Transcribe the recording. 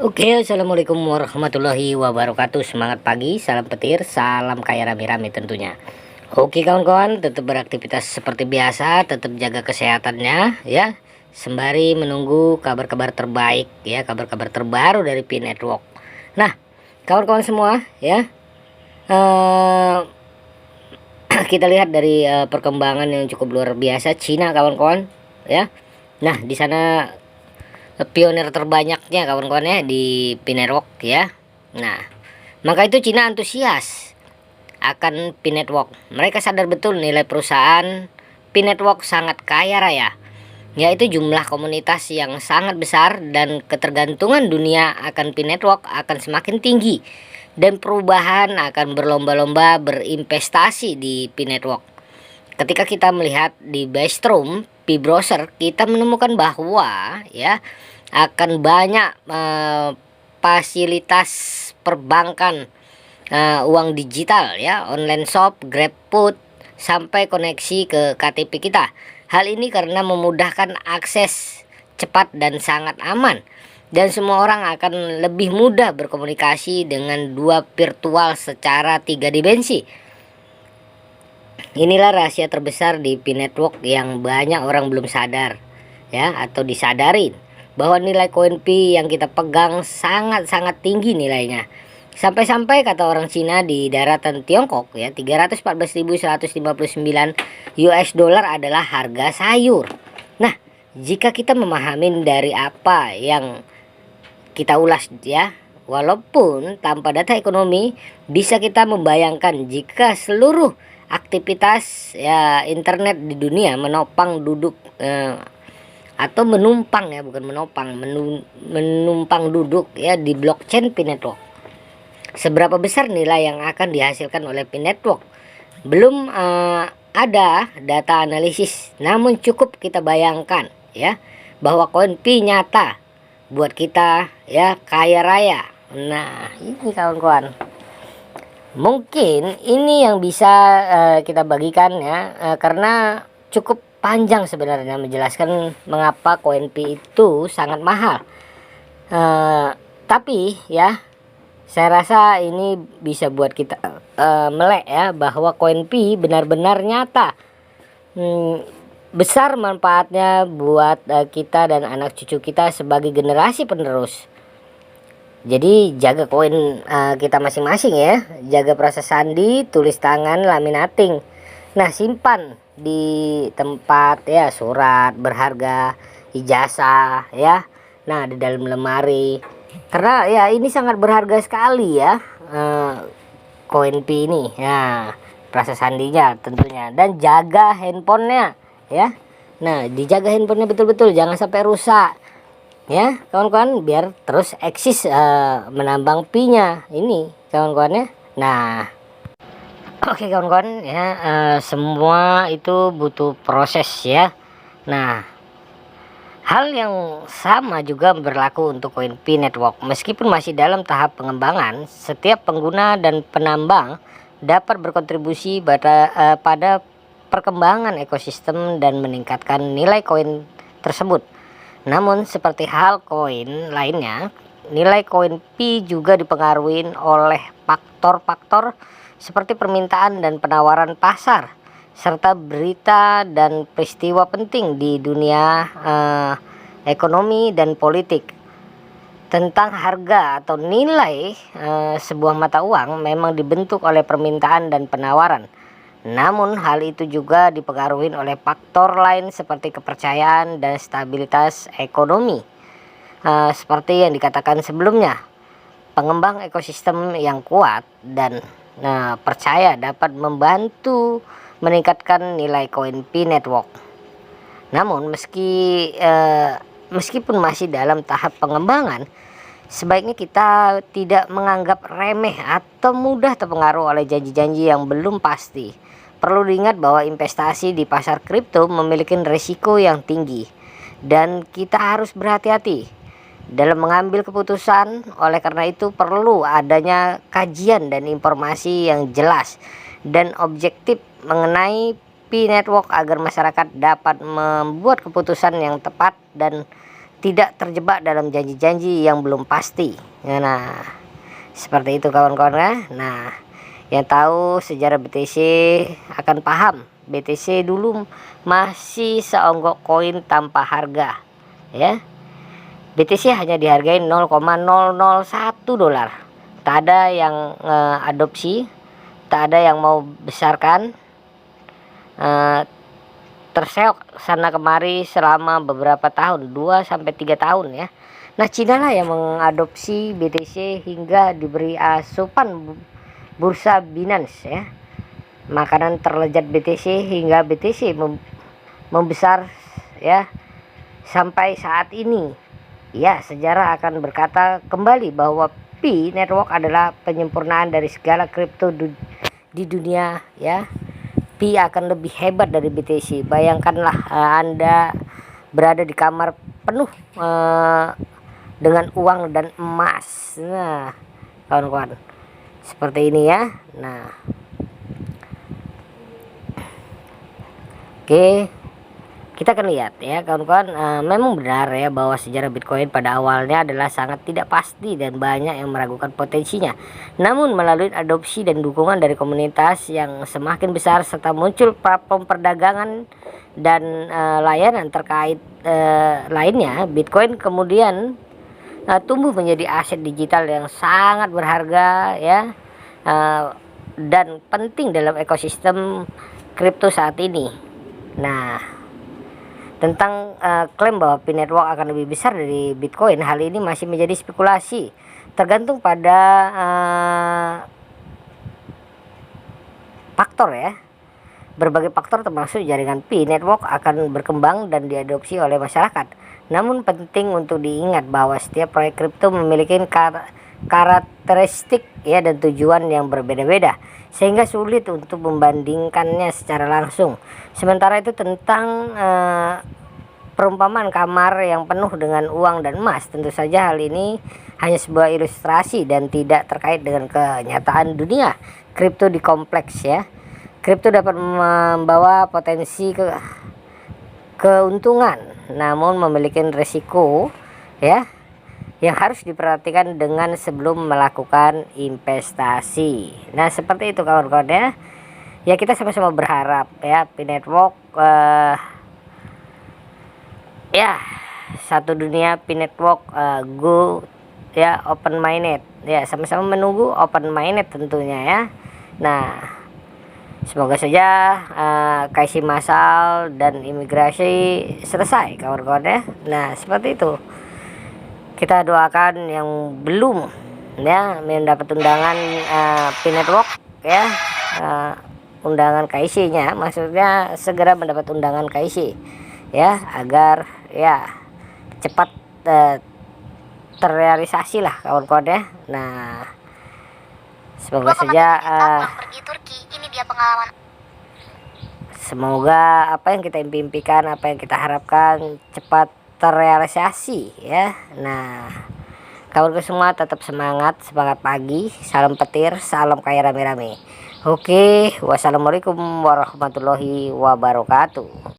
Oke, assalamualaikum warahmatullahi wabarakatuh. Semangat pagi, salam petir, salam kaya rame-rame tentunya. Oke kawan-kawan, tetap beraktivitas seperti biasa, tetap jaga kesehatannya ya, sembari menunggu kabar-kabar terbaik ya, kabar-kabar terbaru dari Pi Network. Nah, kawan-kawan semua ya, eh, kita lihat dari perkembangan yang cukup luar biasa Cina kawan-kawan ya. Nah, di sana pionir terbanyaknya kawan-kawan ya di Pi Network ya. Nah, maka itu Cina antusias akan Pi Network. Mereka sadar betul nilai perusahaan Pi Network sangat kaya raya, yaitu jumlah komunitas yang sangat besar dan ketergantungan dunia akan Pi Network akan semakin tinggi, dan perubahan akan berlomba-lomba berinvestasi di Pi Network. Ketika kita melihat di Bystrom Pi Browser, kita menemukan bahwa ya akan banyak fasilitas perbankan, uang digital ya, online shop, GrabFood, sampai koneksi ke KTP kita. Hal ini karena memudahkan akses cepat dan sangat aman, dan semua orang akan lebih mudah berkomunikasi dengan dua virtual secara 3 dimensi. Inilah rahasia terbesar di Pi Network yang banyak orang belum sadar ya, atau disadarin, bahwa nilai koin Pi yang kita pegang sangat-sangat tinggi nilainya. Sampai-sampai kata orang Cina di daratan Tiongkok ya, 314.159 US dollar adalah harga sayur. Nah, jika kita memahami dari apa yang kita ulas ya, walaupun tanpa data ekonomi, bisa kita membayangkan jika seluruh aktivitas ya internet di dunia menopang duduk atau menumpang ya, bukan menopang, menumpang duduk ya di blockchain Pi Network. Seberapa besar nilai yang akan dihasilkan oleh Pi Network belum ada data analisis, namun cukup kita bayangkan ya bahwa koin Pi nyata buat kita ya kaya raya. Nah, ini kawan-kawan, mungkin ini yang bisa kita bagikan ya, karena cukup panjang sebenarnya menjelaskan mengapa koin Pi itu sangat mahal. Tapi ya, saya rasa ini bisa buat kita melek ya bahwa koin Pi benar-benar nyata. Besar manfaatnya buat kita dan anak cucu kita sebagai generasi penerus. Jadi jaga koin kita masing-masing ya, jaga proses sandi, tulis tangan, laminating. Nah, simpan di tempat ya, surat berharga, ijazah ya. Nah, di dalam lemari. Karena ya ini sangat berharga sekali ya, koin Pi ini. Ya, proses sandinya tentunya, dan jaga handphonenya ya. Nah, dijaga handphonenya betul-betul, jangan sampai rusak ya kawan-kawan, biar terus eksis menambang Pi-nya ini kawan-kawan ya. Nah, oke kawan-kawan ya, semua itu butuh proses ya. Nah, hal yang sama juga berlaku untuk koin Pi Network. Meskipun masih dalam tahap pengembangan, setiap pengguna dan penambang dapat berkontribusi pada perkembangan ekosistem dan meningkatkan nilai koin tersebut. Namun seperti hal koin lainnya, nilai koin Pi juga dipengaruhi oleh faktor-faktor seperti permintaan dan penawaran pasar, serta berita dan peristiwa penting di dunia ekonomi dan politik. Tentang harga atau nilai sebuah mata uang memang dibentuk oleh permintaan dan penawaran. Namun hal itu juga dipengaruhi oleh faktor lain seperti kepercayaan dan stabilitas ekonomi. Seperti yang dikatakan sebelumnya, pengembang ekosistem yang kuat dan percaya dapat membantu meningkatkan nilai koin Pi Network. Namun meskipun masih dalam tahap pengembangan, sebaiknya kita tidak menganggap remeh atau mudah terpengaruh oleh janji-janji yang belum pasti. Perlu diingat bahwa investasi di pasar kripto memiliki risiko yang tinggi, dan kita harus berhati-hati dalam mengambil keputusan. Oleh karena itu perlu adanya kajian dan informasi yang jelas dan objektif mengenai Pi Network agar masyarakat dapat membuat keputusan yang tepat dan tidak terjebak dalam janji-janji yang belum pasti. Nah, seperti itu kawan-kawan ya. Nah, yang tahu sejarah BTC akan paham, BTC dulu masih seonggok koin tanpa harga ya. BTC hanya dihargai 0,001 dolar. Tak ada yang adopsi, tak ada yang mau besarkan, terseok sana kemari selama beberapa tahun, 2-3 tahun ya. Nah, Cina lah yang mengadopsi BTC hingga diberi asupan bursa Binance ya. Makanan terlezat BTC hingga BTC membesar ya sampai saat ini. Ya, sejarah akan berkata kembali bahwa Pi Network adalah penyempurnaan dari segala kripto di dunia ya. Pi akan lebih hebat dari BTC. Bayangkanlah Anda berada di kamar penuh dengan uang dan emas. Nah, kawan-kawan, seperti ini ya. Nah, oke, kita akan lihat ya kawan-kawan. Memang benar ya bahwa sejarah Bitcoin pada awalnya adalah sangat tidak pasti dan banyak yang meragukan potensinya. Namun melalui adopsi dan dukungan dari komunitas yang semakin besar serta muncul platform perdagangan dan layanan terkait lainnya, Bitcoin kemudian tumbuh menjadi aset digital yang sangat berharga ya, dan penting dalam ekosistem kripto saat ini. Nah, tentang klaim bahwa Pi Network akan lebih besar dari Bitcoin, hal ini masih menjadi spekulasi, tergantung pada faktor ya. Berbagai faktor termasuk jaringan Pi Network akan berkembang dan diadopsi oleh masyarakat. Namun penting untuk diingat bahwa setiap proyek kripto memiliki karakteristik ya dan tujuan yang berbeda-beda, sehingga sulit untuk membandingkannya secara langsung. Sementara itu tentang perumpamaan kamar yang penuh dengan uang dan emas, tentu saja hal ini hanya sebuah ilustrasi dan tidak terkait dengan kenyataan dunia kripto di kompleks ya. Kripto dapat membawa potensi keuntungan, namun memiliki risiko ya yang harus diperhatikan dengan sebelum melakukan investasi. Nah, seperti itu kawan-kawan ya. Ya, kita sama-sama berharap ya Pi Network ya satu dunia Pi Network go ya open minded ya, sama-sama menunggu open minded tentunya ya. Nah, semoga saja KYC massal dan imigrasi selesai kawan-kawan ya. Nah, seperti itu. Kita doakan yang belum ya mendapat undangan Pi Network ya, undangan KYC-nya, maksudnya segera mendapat undangan KYC ya, agar ya cepat terrealisasi lah kawan-kawan ya. Nah, semoga saja semoga apa yang kita impikan, apa yang kita harapkan cepat terrealisasi ya. Nah, kawan-kawan semua tetap semangat pagi, salam petir, salam kaya rame-rame. Oke, wassalamualaikum warahmatullahi wabarakatuh.